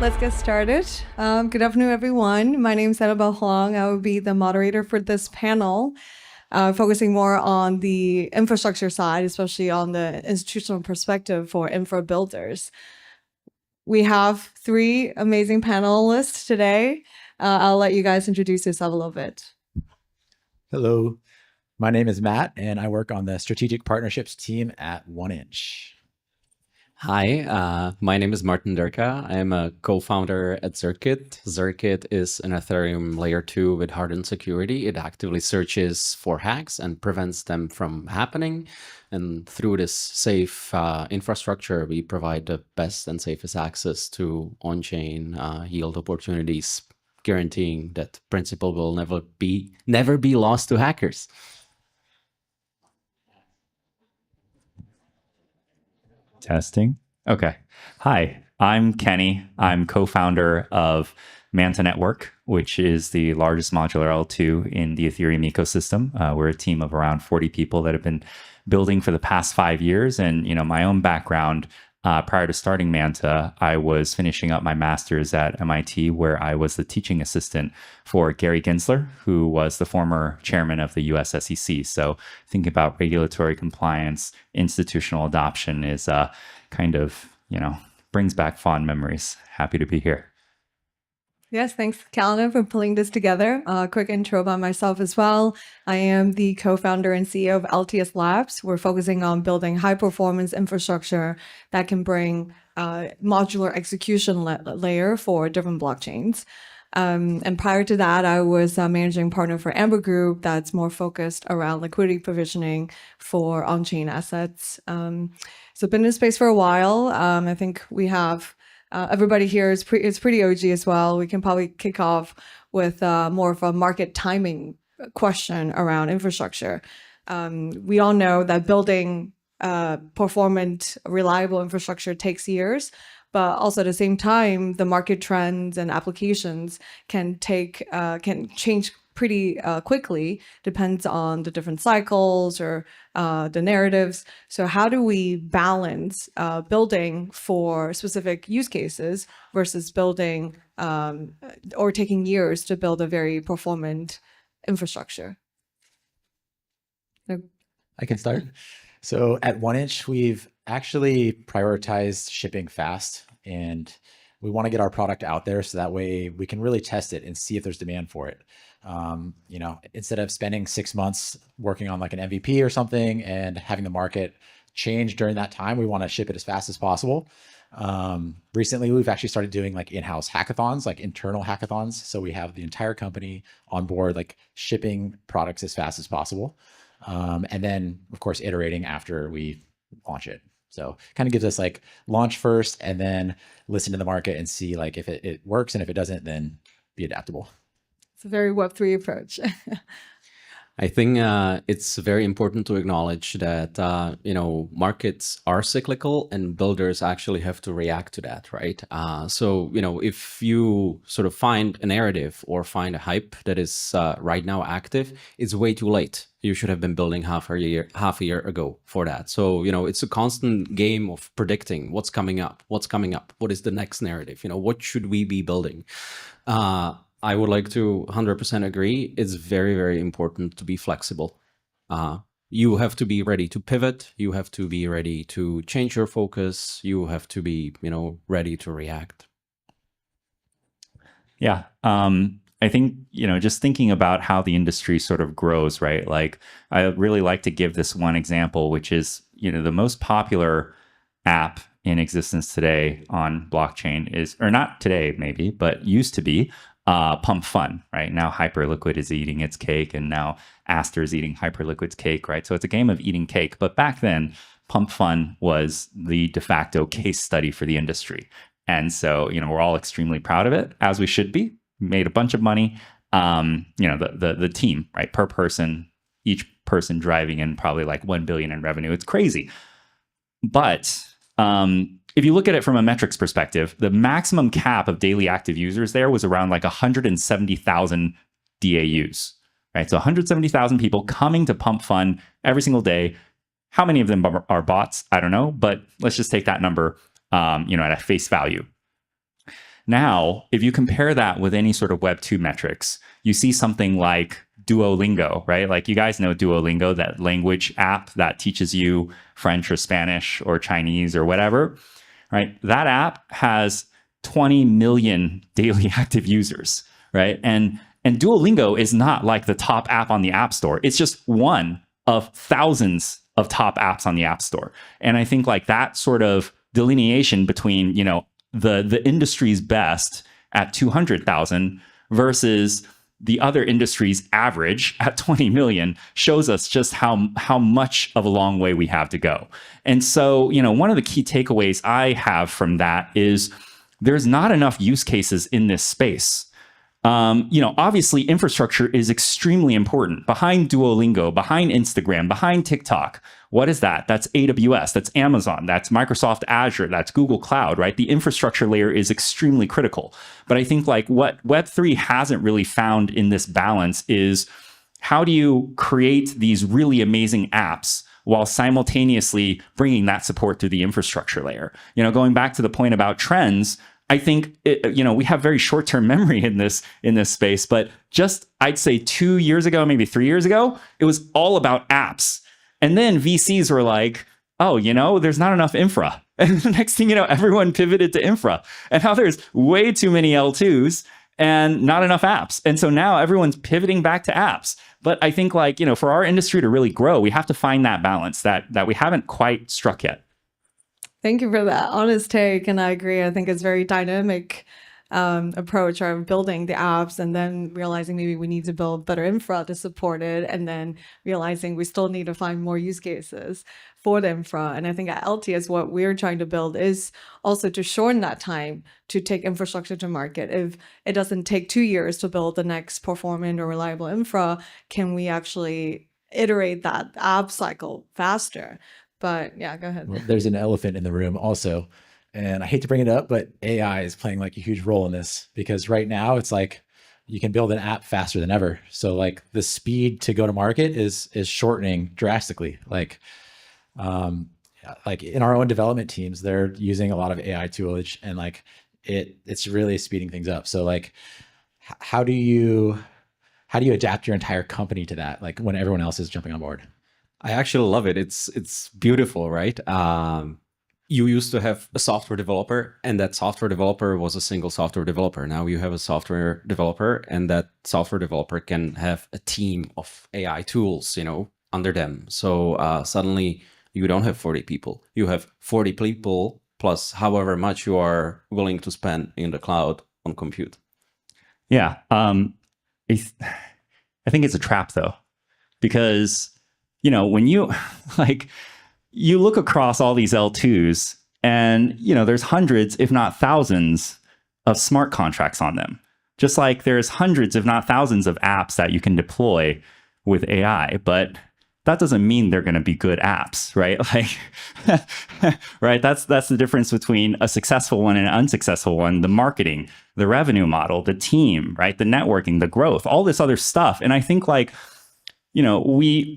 let's get started. Good afternoon, everyone. My name is Annabelle Huang. I will be the moderator for this panel, focusing more on the infrastructure side, especially on the institutional perspective for infra builders. We have three amazing panelists today. I'll let you guys introduce yourself a little bit. Hello, my name is Matt, and I work on the strategic partnerships team at 1inch. Hi, my name is Derka. I'm a co-founder at Zircuit. Zircuit is an Ethereum layer 2 with hardened security. It actively searches for hacks and prevents them from happening. And through this safe infrastructure, we provide the best and safest access to on-chain yield opportunities, guaranteeing that principal will never be lost to hackers. Testing. Okay. Hi, I'm Kenny. I'm co-founder of Manta Network, which is the largest modular L2 in the Ethereum ecosystem. We're a team of around 40 people that have been building for the past 5 years. And, my own background, prior to starting Manta, I was finishing up my master's at MIT, where I was the teaching assistant for Gary Gensler, who was the former chairman of the US SEC. So thinking about regulatory compliance, institutional adoption is kind of, brings back fond memories. Happy to be here. Yes, thanks, Calvin, for pulling this together. Quick intro about myself as well. I am the co-founder and CEO of Altius Labs. We're focusing on building high-performance infrastructure that can bring modular execution layer for different blockchains. And prior to that, I was a managing partner for Amber Group that's more focused around liquidity provisioning for on-chain assets. So been in the space for a while. I think we have everybody here is pretty OG as well. We can probably kick off with more of a market timing question around infrastructure. We all know that building performant, reliable infrastructure takes years, but also at the same time, the market trends and applications can change pretty quickly, depends on the different cycles or the narratives. So how do we balance building for specific use cases versus building or taking years to build a very performant infrastructure? I can start. So at 1inch, we've actually prioritized shipping fast, and we want to get our product out there so that way we can really test it and see if there's demand for it. Instead of spending 6 months working on like an MVP or something and having the market change during that time, we want to ship it as fast as possible. Recently, we've actually started doing like in-house hackathons, like internal hackathons. So we have the entire company on board, like shipping products as fast as possible. And then of course, iterating after we launch it. So kind of gives us like launch first and then listen to the market and see like if it works, and if it doesn't, then be adaptable. It's a very Web3 approach. I think it's very important to acknowledge that, markets are cyclical and builders actually have to react to that, right? So, if you sort of find a narrative or find a hype that is right now active, it's way too late. You should have been building half a year ago for that. So, it's a constant game of predicting what's coming up, what is the next narrative, what should we be building? I would like to 100% agree. It's very, very important to be flexible. You have to be ready to pivot. You have to be ready to change your focus. You have to be, ready to react. Yeah. I think, just thinking about how the industry sort of grows, right? Like, I really like to give this one example, which is, the most popular app in existence today on blockchain is, or not today maybe, but used to be, Pump Fun, right? Now Hyperliquid is eating its cake, and now Aster is eating Hyperliquid's cake, right? So it's a game of eating cake. But back then, Pump Fun was the de facto case study for the industry. And so, we're all extremely proud of it, as we should be. Made a bunch of money. The team, right? Per person, each person driving in probably like 1 billion in revenue. It's crazy. But if you look at it from a metrics perspective, the maximum cap of daily active users there was around like 170,000 DAUs, right? So 170,000 people coming to Pump Fun every single day. How many of them are bots? I don't know, but let's just take that number, at a face value. Now, if you compare that with any sort of Web 2 metrics, you see something like Duolingo, right? Like you guys know Duolingo, that language app that teaches you French or Spanish or Chinese or whatever, right? That app has 20 million daily active users, right? And Duolingo is not like the top app on the App Store. It's just one of thousands of top apps on the App Store. And I think like that sort of delineation between, you know, the industry's best at 200,000 versus the other industry's average at 20 million shows us just how much of a long way we have to go. And so, you know, one of the key takeaways I have from that is there's not enough use cases in this space. You know, obviously infrastructure is extremely important. Behind Duolingo, behind Instagram, behind TikTok, what is that? That's AWS, that's Amazon, that's Microsoft Azure, that's Google Cloud, right? The infrastructure layer is extremely critical. But I think like what Web3 hasn't really found in this balance is how do you create these really amazing apps while simultaneously bringing that support to the infrastructure layer? You know, going back to the point about trends, I think you know, we have very short-term memory in this space, but just I'd say 2 years ago, maybe 3 years ago, it was all about apps. And then VCs were like, oh, you know, there's not enough infra. And the next thing you know, everyone pivoted to infra. And now there's way too many L2s and not enough apps. And so now everyone's pivoting back to apps. But I think like, you know, for our industry to really grow, we have to find that balance that we haven't quite struck yet. Thank you for that honest take. And I agree. I think it's very dynamic approach of building the apps and then realizing maybe we need to build better infra to support it, and then realizing we still need to find more use cases for the infra. And I think at Altius, what we're trying to build is also to shorten that time to take infrastructure to market. If it doesn't take 2 years to build the next performant or reliable infra, can we actually iterate that app cycle faster? But yeah, go ahead. Well, there's an elephant in the room also. And I hate to bring it up, but AI is playing like a huge role in this, because right now it's like you can build an app faster than ever. So like the speed to go to market is shortening drastically. Like in our own development teams, they're using a lot of AI toolage, and like it's really speeding things up. So like how do you adapt your entire company to that, like when everyone else is jumping on board? I actually love it. It's beautiful, right? You used to have a software developer, and that software developer was a single software developer. Now you have a software developer, and that software developer can have a team of AI tools, you know, under them. So suddenly you don't have 40 people. You have 40 people plus however much you are willing to spend in the cloud on compute. Yeah. I think it's a trap though, because, you know, when you like, you look across all these L2s and, you know, there's hundreds, if not thousands of smart contracts on them. Just like there's hundreds, if not thousands of apps that you can deploy with AI, but that doesn't mean they're going to be good apps, right? Like, right. That's the difference between a successful one and an unsuccessful one. The marketing, the revenue model, the team, right? The networking, the growth, all this other stuff. And I think like, you know, we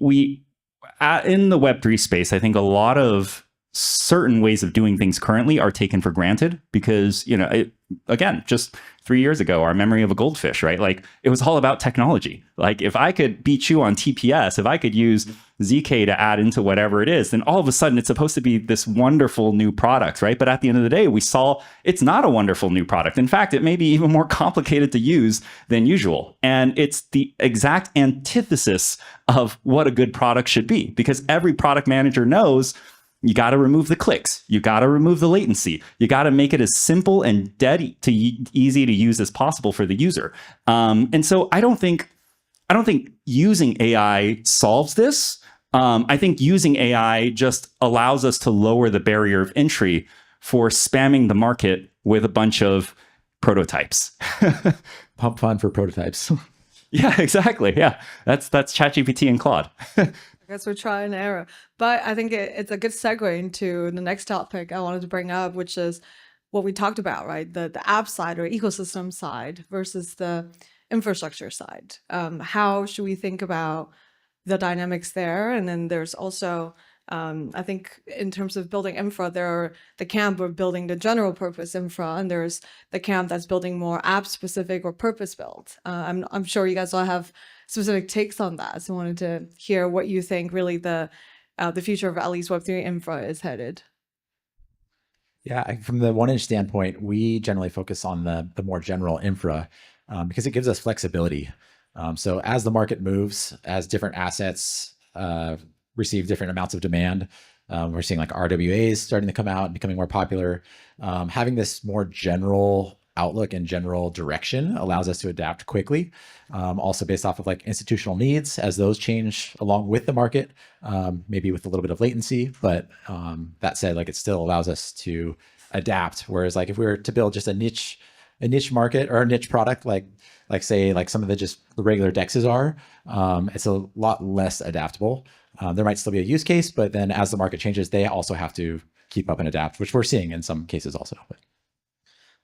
in the Web3 space, I think a lot of certain ways of doing things currently are taken for granted because, you know, again, just 3 years ago, our memory of a goldfish, right? Like it was all about technology. Like if I could beat you on TPS, if I could use ZK to add into whatever it is, then all of a sudden it's supposed to be this wonderful new product, right? But at the end of the day, we saw it's not a wonderful new product. In fact, it may be even more complicated to use than usual. And it's the exact antithesis of what a good product should be, because every product manager knows you got to remove the clicks. You got to remove the latency. You got to make it as simple and dead to easy to use as possible for the user. And so I don't think using AI solves this. I think using AI just allows us to lower the barrier of entry for spamming the market with a bunch of prototypes. Pump fun for prototypes. Yeah, exactly. Yeah, that's ChatGPT and Claude. I guess we're trying and error. But I think it's a good segue into the next topic I wanted to bring up, which is what we talked about, right? The app side or ecosystem side versus the infrastructure side. How should we think about the dynamics there? And then there's also I think in terms of building infra, there are the camp of building the general purpose infra, and there's the camp that's building more app specific or purpose built. I'm sure you guys all have specific takes on that, so I wanted to hear what you think really the future of at least Web3 infra is headed. Yeah, from the 1inch standpoint, we generally focus on the more general infra because it gives us flexibility. So as the market moves, as different assets receive different amounts of demand, we're seeing like RWAs starting to come out and becoming more popular. Having this more general outlook and general direction allows us to adapt quickly. Also based off of like institutional needs as those change along with the market, maybe with a little bit of latency, but that said, like it still allows us to adapt. Whereas like if we were to build just a niche market or a niche product, like say like some of the regular DEXs are, it's a lot less adaptable. There might still be a use case, but then as the market changes, they also have to keep up and adapt, which we're seeing in some cases also.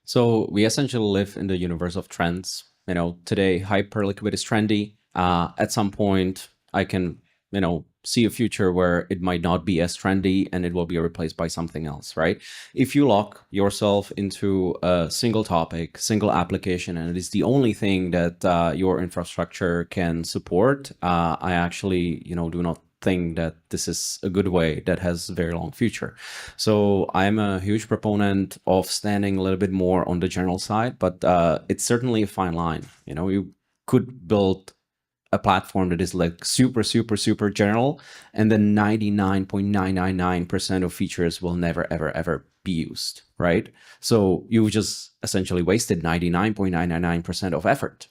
So we essentially live in the universe of trends. You know, today hyperliquid is trendy. At some point, I can, see a future where it might not be as trendy and it will be replaced by something else, right? If you lock yourself into a single topic, single application, and it is the only thing that your infrastructure can support, I actually, do not think that this is a good way that has a very long future. So I'm a huge proponent of standing a little bit more on the general side, but it's certainly a fine line. You could build a platform that is like super, super, super general, and then 99.999% of features will never, ever, ever be used, right? So you just essentially wasted 99.999% of effort.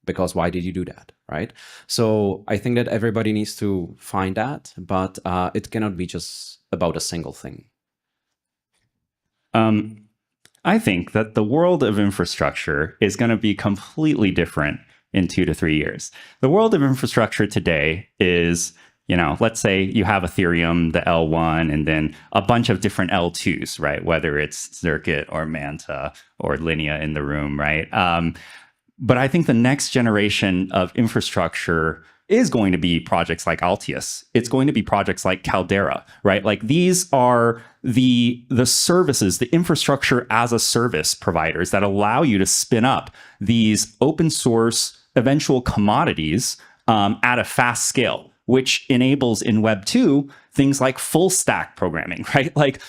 Because why did you do that, right? So I think that everybody needs to find that, but it cannot be just about a single thing. I think that the world of infrastructure is going to be completely different in 2 to 3 years. The world of infrastructure today is, let's say you have Ethereum, the L1, and then a bunch of different L2s, right? Whether it's Zircuit or Manta or Linea in the room, right? But I think the next generation of infrastructure is going to be projects like Altius. It's going to be projects like Caldera, right? Like these are the services, the infrastructure as a service providers that allow you to spin up these open source eventual commodities at a fast scale, which enables in Web 2 things like full stack programming, right? Like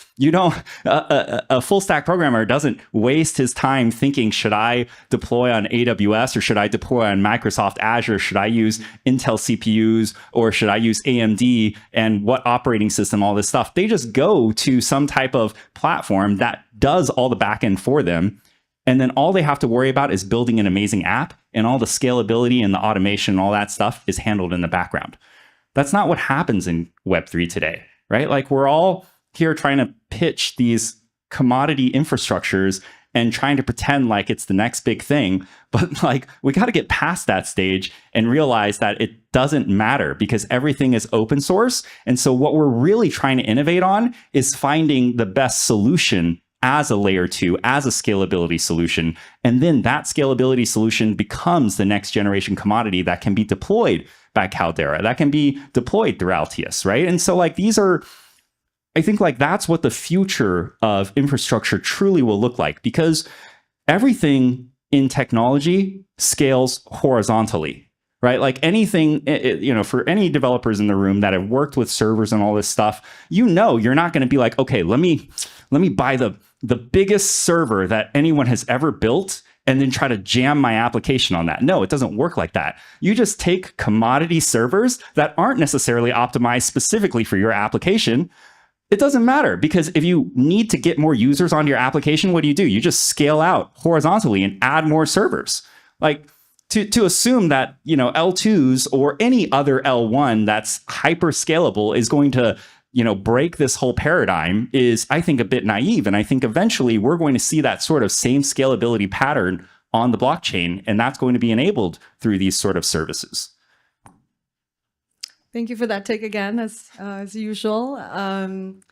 a full stack programmer doesn't waste his time thinking, should I deploy on AWS or should I deploy on Microsoft Azure? Should I use Intel CPUs or should I use AMD and what operating system, all this stuff? They just go to some type of platform that does all the backend for them. And then all they have to worry about is building an amazing app, and all the scalability and the automation and all that stuff is handled in the background. That's not what happens in Web3 today, right? Like we're all here trying to pitch these commodity infrastructures and trying to pretend like it's the next big thing. But like we got to get past that stage and realize that it doesn't matter because everything is open source. And so what we're really trying to innovate on is finding the best solution as a layer 2, as a scalability solution. And then that scalability solution becomes the next generation commodity that can be deployed by Caldera, that can be deployed through Altius, right? And so like these are, I think like that's what the future of infrastructure truly will look like, because everything in technology scales horizontally, right? Like anything, for any developers in the room that have worked with servers and all this stuff, you're not going to be like, okay, let me buy the biggest server that anyone has ever built and then try to jam my application on that. No, it doesn't work like that. You just take commodity servers that aren't necessarily optimized specifically for your application. It doesn't matter, because if you need to get more users onto your application, what do? You just scale out horizontally and add more servers. Like to assume that, L2s or any other L1 that's hyper scalable is going to break this whole paradigm is, I think, a bit naive. And I think eventually we're going to see that sort of same scalability pattern on the blockchain, and that's going to be enabled through these sort of services. Thank you for that take again, as usual. And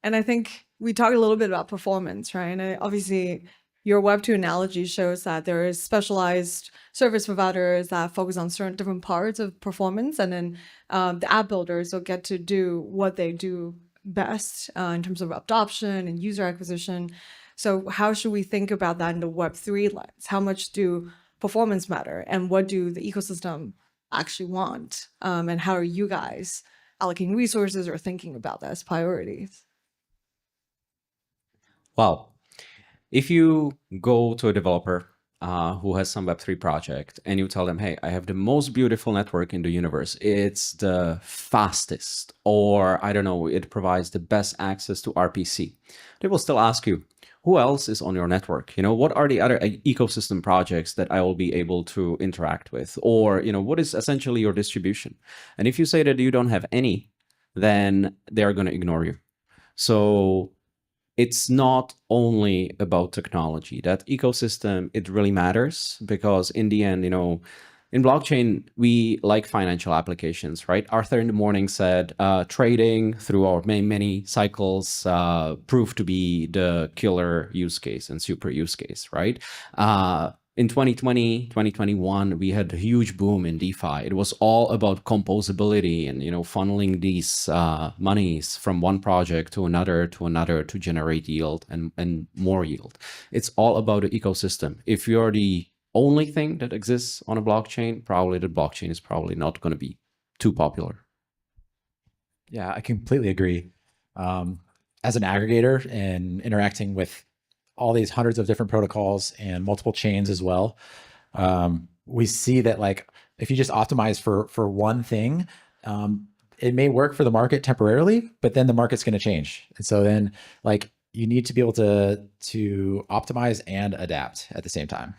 I think we talked a little bit about performance, right? And obviously, your Web2 analogy shows that there is specialized service providers that focus on certain different parts of performance, and then the app builders will get to do what they do best in terms of adoption and user acquisition. So how should we think about that in the Web3 lens? How much do performance matter, and what do the ecosystem actually want? And how are you guys allocating resources or thinking about that as priorities? Well, if you go to a developer who has some Web3 project and you tell them, hey, I have the most beautiful network in the universe, it's the fastest, or I don't know, it provides the best access to RPC, they will still ask you, who else is on your network? You know, what are the other ecosystem projects that I will be able to interact with? Or, you know, what is essentially your distribution? And if you say that you don't have any, then they are going to ignore you. So it's not only about technology. That ecosystem, it really matters, because in the end, you know, in blockchain, we like financial applications, right? Arthur in the morning said, trading through our many cycles proved to be the killer use case and super use case, right? In 2020, 2021, we had a huge boom in DeFi. It was all about composability and, you know, funneling these monies from one project to another to generate yield and more yield. It's all about the ecosystem. If you're the only thing that exists on a blockchain, probably the blockchain is probably not going to be too popular. Yeah, I completely agree. As an aggregator and interacting with all these hundreds of different protocols and multiple chains as well, we see that like if you just optimize for one thing, it may work for the market temporarily, but then the market's going to change. And so then like you need to be able to optimize and adapt at the same time.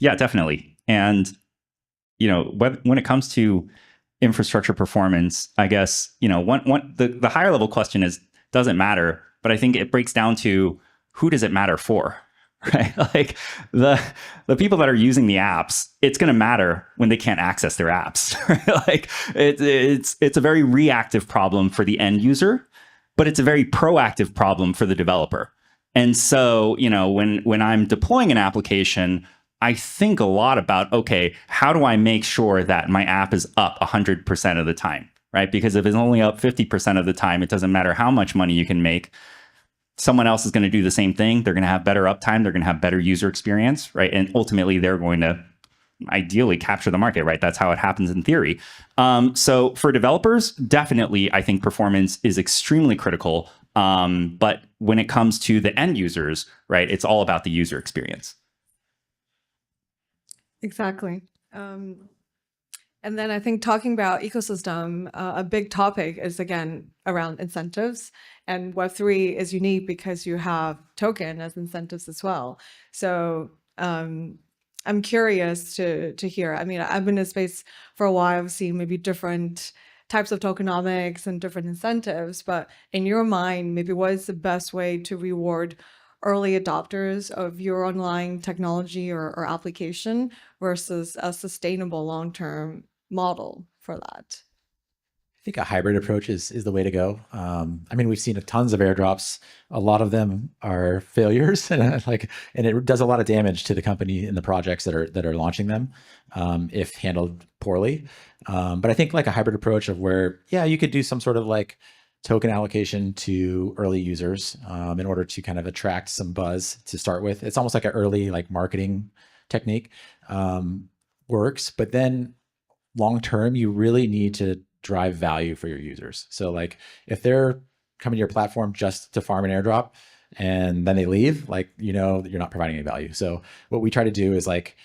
Yeah, definitely. And, you know, when it comes to infrastructure performance, I guess, you know, the higher level question is, does it matter? But I think it breaks down to, who does it matter for, right? Like the people that are using the apps, it's going to matter when they can't access their apps. Right? Like it's a very reactive problem for the end user, but it's a very proactive problem for the developer. And so, you know, when I'm deploying an application, I think a lot about, okay, how do I make sure that my app is up 100% of the time, right? Because if it's only up 50% of the time, it doesn't matter how much money you can make. Someone else is going to do the same thing. They're going to have better uptime. They're going to have better user experience, right? And ultimately, they're going to ideally capture the market, right? That's how it happens in theory. So for developers, definitely, I think performance is extremely critical. But when it comes to the end users, right, it's all about the user experience. Exactly. And then I think talking about ecosystem, a big topic is, again, around incentives. And Web3 is unique because you have token as incentives as well. So I'm curious to hear. I mean, I've been in space for a while. I've seen maybe different types of tokenomics and different incentives. But in your mind, maybe what is the best way to reward early adopters of your online technology or application versus a sustainable long-term model for that? I think a hybrid approach is the way to go. I mean, we've seen tons of airdrops. A lot of them are failures, and it does a lot of damage to the company and the projects that are launching them if handled poorly. But I think like a hybrid approach of where, yeah, you could do some sort of like token allocation to early users in order to kind of attract some buzz to start with. It's almost like an early like marketing technique, works, but then long term, you really need to drive value for your users. So like if they're coming to your platform just to farm an airdrop and then they leave, like, you know, you're not providing any value. So what we try to do is like,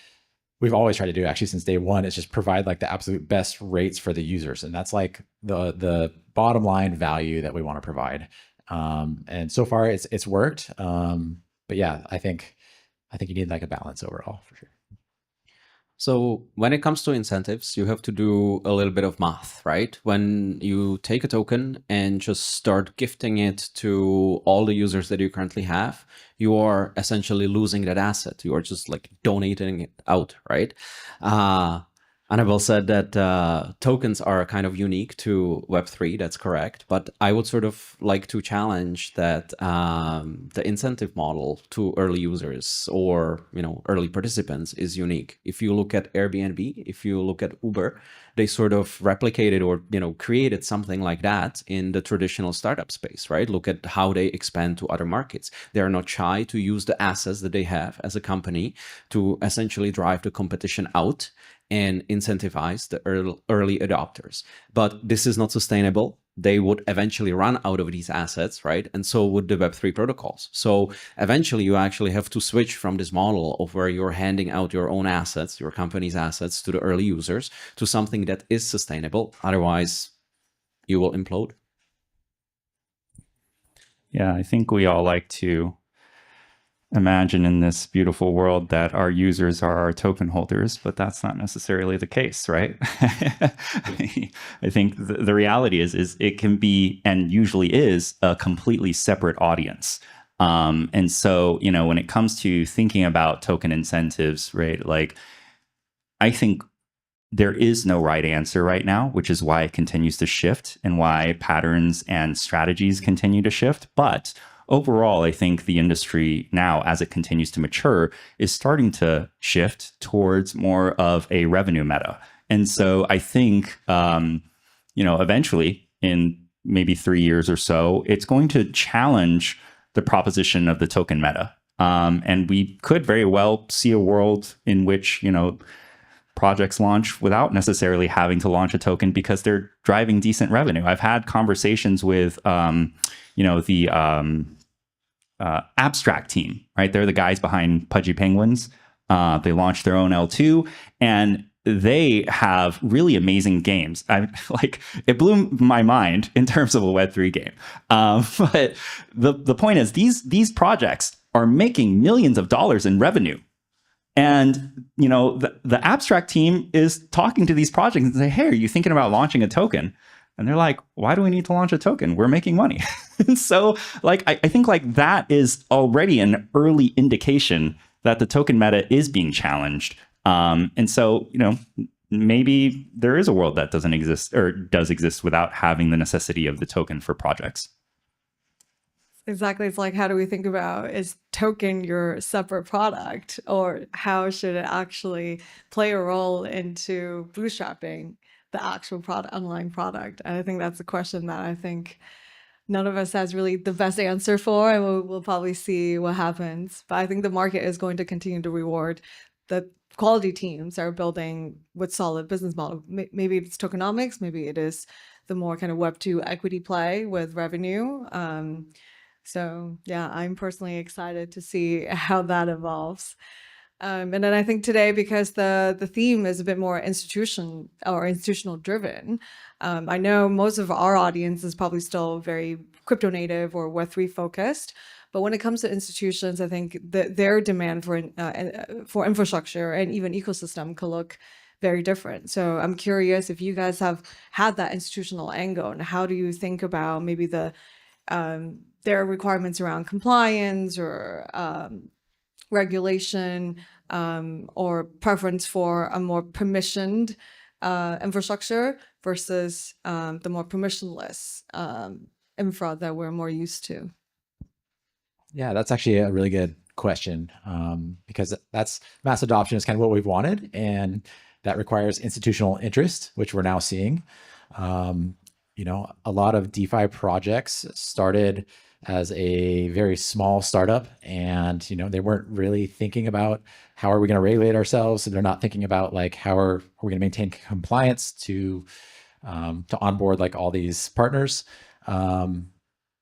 we've always tried to do actually since day one, is just provide like the absolute best rates for the users. And that's like the bottom line value that we want to provide. And so far it's worked. But yeah, I think you need like a balance overall for sure. So when it comes to incentives, you have to do a little bit of math, right? When you take a token and just start gifting it to all the users that you currently have, you are essentially losing that asset. You are just like donating it out, right? Annabelle said that tokens are kind of unique to Web3. That's correct. But I would sort of like to challenge that the incentive model to early users or early participants is unique. If you look at Airbnb, if you look at Uber, they sort of replicated or created something like that in the traditional startup space, right? Look at how they expand to other markets. They are not shy to use the assets that they have as a company to essentially drive the competition out and incentivize the early adopters. But this is not sustainable. They would eventually run out of these assets, right? And so would the Web3 protocols. So eventually you actually have to switch from this model of where you're handing out your own assets, your company's assets to the early users, to something that is sustainable. Otherwise, you will implode. Yeah, I think we all like to imagine in this beautiful world that our users are our token holders, but that's not necessarily the case, right? I think the reality is it can be, and usually is, a completely separate audience. And so, when it comes to thinking about token incentives, right, like, I think there is no right answer right now, which is why it continues to shift and why patterns and strategies continue to shift. But overall, I think the industry now, as it continues to mature, is starting to shift towards more of a revenue meta. And so I think, eventually, in maybe 3 years or so, it's going to challenge the proposition of the token meta. And we could very well see a world in which, projects launch without necessarily having to launch a token because they're driving decent revenue. I've had conversations with, the Abstract team, right? They're the guys behind Pudgy Penguins. They launched their own L2, and they have really amazing games. It blew my mind in terms of a Web3 game. But the point is, these projects are making millions of dollars in revenue. And, the Abstract team is talking to these projects and say, hey, are you thinking about launching a token? And they're like, why do we need to launch a token? We're making money. And so, I think that is already an early indication that the token meta is being challenged. And so, maybe there is a world that doesn't exist or does exist without having the necessity of the token for projects. Exactly. It's like, how do we think about, is token your separate product, or how should it actually play a role into bootstrapping the actual product, underlying product? And I think that's a question that I think none of us has really the best answer for, and we'll probably see what happens. But I think the market is going to continue to reward the quality teams that are building with solid business model. Maybe it's tokenomics, maybe it is the more kind of Web2 equity play with revenue. So yeah, I'm personally excited to see how that evolves. And then I think today, because the theme is a bit more institutional driven, I know most of our audience is probably still very crypto native or Web3 focused. But when it comes to institutions, I think their demand for infrastructure and even ecosystem could look very different. So I'm curious if you guys have had that institutional angle, and how do you think about maybe their requirements around compliance or regulation, or preference for a more permissioned infrastructure versus the more permissionless infra that we're more used to? Yeah, that's actually a really good question, because that's mass adoption is kind of what we've wanted, and that requires institutional interest, which we're now seeing. A lot of DeFi projects started as a very small startup, and they weren't really thinking about how are we going to regulate ourselves. So they're not thinking about how are we going to maintain compliance to onboard all these partners.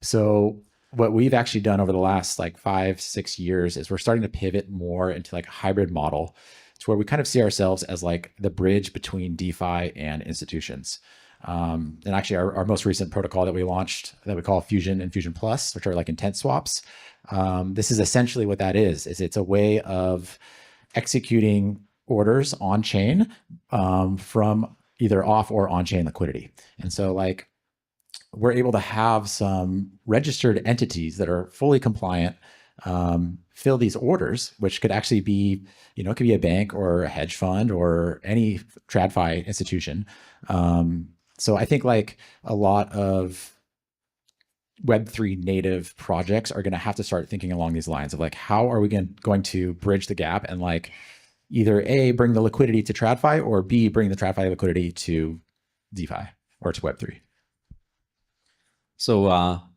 So what we've actually done over the last 5-6 years is we're starting to pivot more into a hybrid model. It's where we kind of see ourselves as the bridge between DeFi and institutions. And actually our most recent protocol that we launched that we call Fusion and Fusion Plus, which are intent swaps. This is essentially what that is it's a way of executing orders on chain from either off or on chain liquidity. And so we're able to have some registered entities that are fully compliant fill these orders, which could actually be, it could be a bank or a hedge fund or any TradFi institution. So I think like a lot of Web3 native projects are going to have to start thinking along these lines of like, how are we going to bridge the gap and like either A, bring the liquidity to TradFi, or B, bring the TradFi liquidity to DeFi or to Web3. So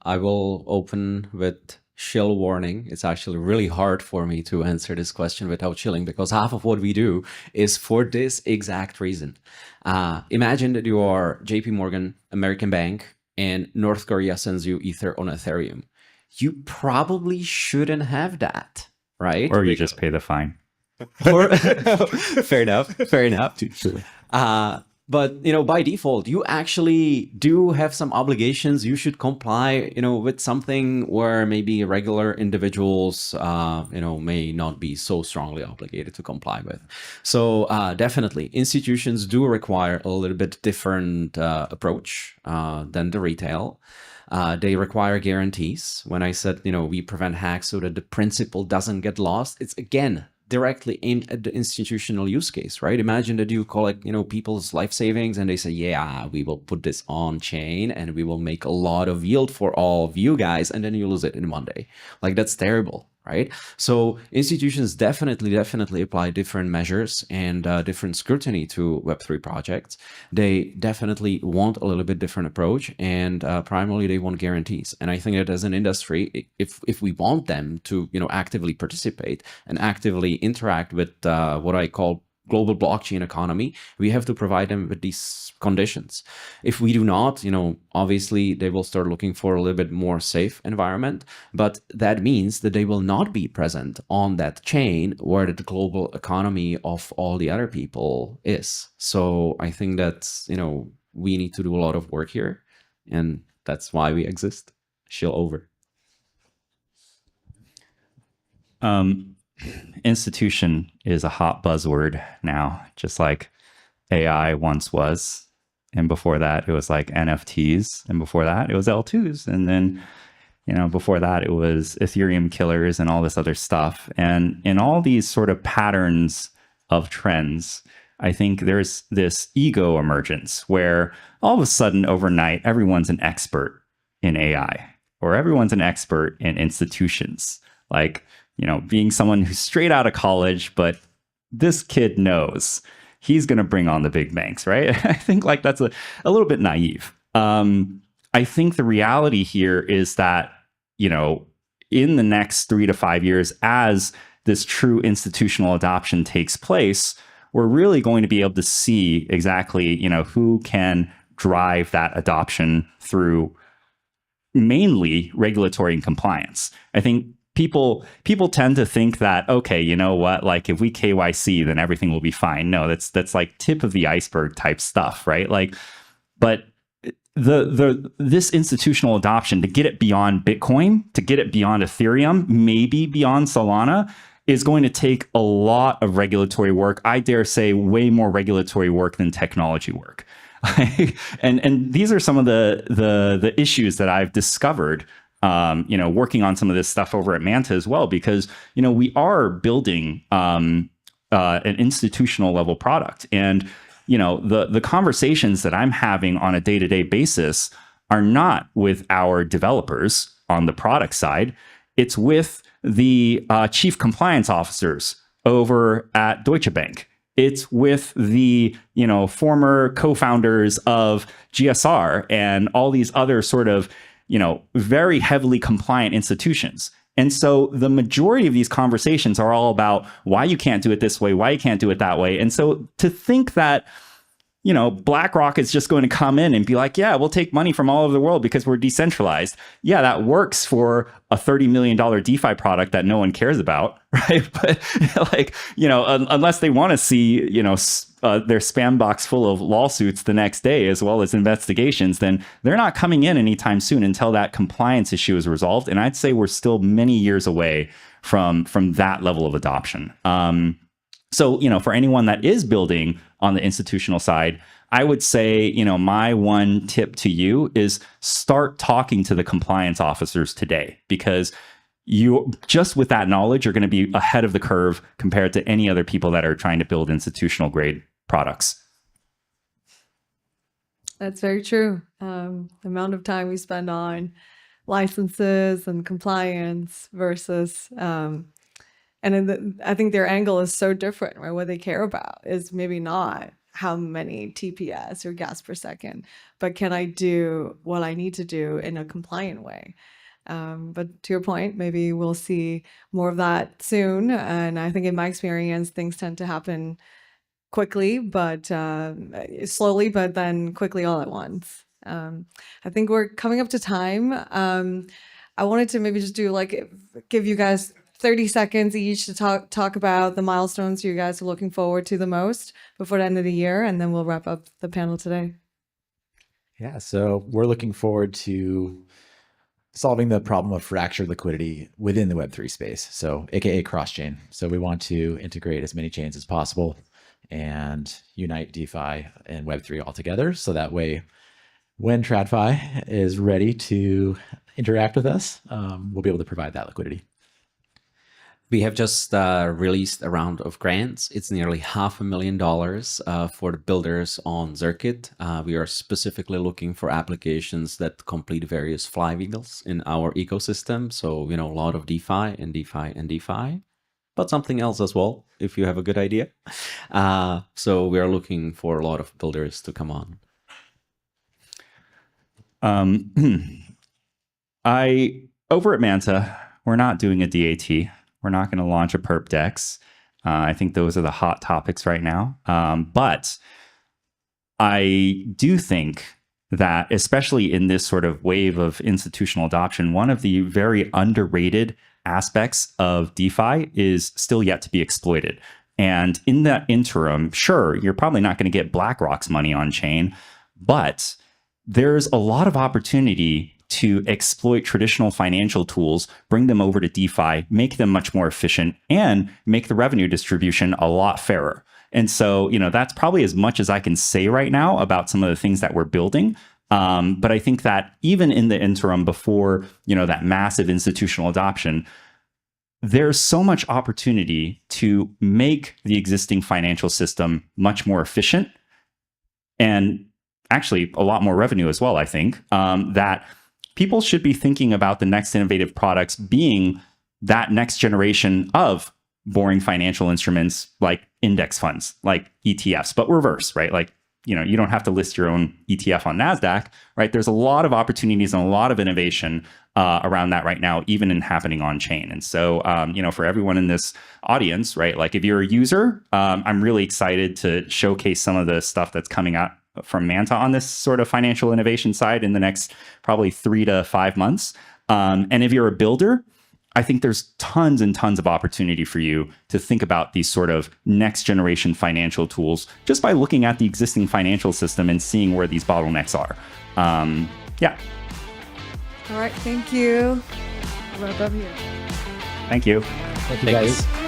I will open with shill warning. It's actually really hard for me to answer this question without chilling, because half of what we do is for this exact reason. Imagine that you are JP Morgan, American Bank, and North Korea sends you Ether on Ethereum. You probably shouldn't have that, right? Or you just pay the fine. Or, fair enough. Fair enough. But, by default, you actually do have some obligations. You should comply, with something where maybe regular individuals, may not be so strongly obligated to comply with. So definitely, institutions do require a little bit different approach than the retail. They require guarantees. When I said, we prevent hacks so that the principle doesn't get lost, it's again directly aimed at the institutional use case, right? Imagine that you collect, people's life savings and they say, yeah, we will put this on chain and we will make a lot of yield for all of you guys, and then you lose it in one day. Like, that's terrible, right? So institutions definitely apply different measures and different scrutiny to Web3 projects. They definitely want a little bit different approach, and primarily they want guarantees. And I think that as an industry, if we want them to actively participate and actively interact with what I call global blockchain economy, we have to provide them with these conditions. If we do not, obviously they will start looking for a little bit more safe environment, but that means that they will not be present on that chain where the global economy of all the other people is. So I think that, we need to do a lot of work here, and that's why we exist. Shill over. Institution is a hot buzzword now, just like AI once was. And before that, it was like NFTs. And before that, it was L2s. And then, before that, it was Ethereum killers and all this other stuff. And in all these sort of patterns of trends, I think there's this ego emergence where all of a sudden overnight, everyone's an expert in AI, or everyone's an expert in institutions. Like, being someone who's straight out of college, but this kid knows he's going to bring on the big banks, right? I think like that's a little bit naive. I think the reality here is that, in the next 3 to 5 years, as this true institutional adoption takes place, we're really going to be able to see exactly, who can drive that adoption through mainly regulatory and compliance. I think people tend to think that, okay, you know what, like if we KYC, then everything will be fine. No, that's like tip of the iceberg type stuff, right? Like, but this institutional adoption, to get it beyond Bitcoin, to get it beyond Ethereum, maybe beyond Solana, is going to take a lot of regulatory work. I dare say way more regulatory work than technology work. and these are some of the issues that I've discovered working on some of this stuff over at Manta as well, because, we are building an institutional level product. And, the conversations that I'm having on a day-to-day basis are not with our developers on the product side. It's with the chief compliance officers over at Deutsche Bank. It's with the, former co-founders of GSR and all these other sort of, very heavily compliant institutions. And so the majority of these conversations are all about why you can't do it this way, why you can't do it that way. And so to think that, BlackRock is just going to come in and be like, yeah, we'll take money from all over the world because we're decentralized. Yeah, that works for a $30 million DeFi product that no one cares about, right? But unless they want to see, their spam box full of lawsuits the next day, as well as investigations, then they're not coming in anytime soon until that compliance issue is resolved. And I'd say we're still many years away from that level of adoption. So, for anyone that is building on the institutional side, I would say, my one tip to you is start talking to the compliance officers today, because, you just with that knowledge, you're going to be ahead of the curve compared to any other people that are trying to build institutional grade products. That's very true. The amount of time we spend on licenses and compliance versus, I think their angle is so different, right? What they care about is maybe not how many TPS or gas per second, but can I do what I need to do in a compliant way? But to your point, maybe we'll see more of that soon. And I think in my experience, things tend to happen quickly, but slowly, but then quickly all at once. I think we're coming up to time. I wanted to maybe just do give you guys 30 seconds each to talk about the milestones you guys are looking forward to the most before the end of the year, and then we'll wrap up the panel today. Yeah, so we're looking forward to solving the problem of fractured liquidity within the Web3 space, so aka cross-chain. So we want to integrate as many chains as possible and unite DeFi and Web3 all together. So that way, when TradFi is ready to interact with us, we'll be able to provide that liquidity. We have just released a round of grants. It's nearly $500,000 for the builders on Zircuit. We are specifically looking for applications that complete various flywheels in our ecosystem. So, a lot of DeFi and DeFi and DeFi, but something else as well, if you have a good idea. So we are looking for a lot of builders to come on. Over at Manta, we're not doing a DAT. We're not going to launch a perp DEX. I think those are the hot topics right now. But I do think that, especially in this sort of wave of institutional adoption, one of the very underrated aspects of DeFi is still yet to be exploited. And in that interim, sure, you're probably not going to get BlackRock's money on chain, but there's a lot of opportunity to exploit traditional financial tools, bring them over to DeFi, make them much more efficient, and make the revenue distribution a lot fairer. And so, that's probably as much as I can say right now about some of the things that we're building. But I think that even in the interim before, that massive institutional adoption, there's so much opportunity to make the existing financial system much more efficient and actually a lot more revenue as well, I think, that people should be thinking about the next innovative products being that next generation of boring financial instruments like index funds, like ETFs, but reverse, right? Like, you don't have to list your own ETF on NASDAQ, right? There's a lot of opportunities and a lot of innovation around that right now, even in happening on chain. And so, for everyone in this audience, right? Like if you're a user, I'm really excited to showcase some of the stuff that's coming out from Manta on this sort of financial innovation side in the next probably 3 to 5 months. And if you're a builder, I think there's tons and tons of opportunity for you to think about these sort of next generation financial tools just by looking at the existing financial system and seeing where these bottlenecks are. Yeah. All right. Thank you. Wrap up here. Thank you. Thank you, guys.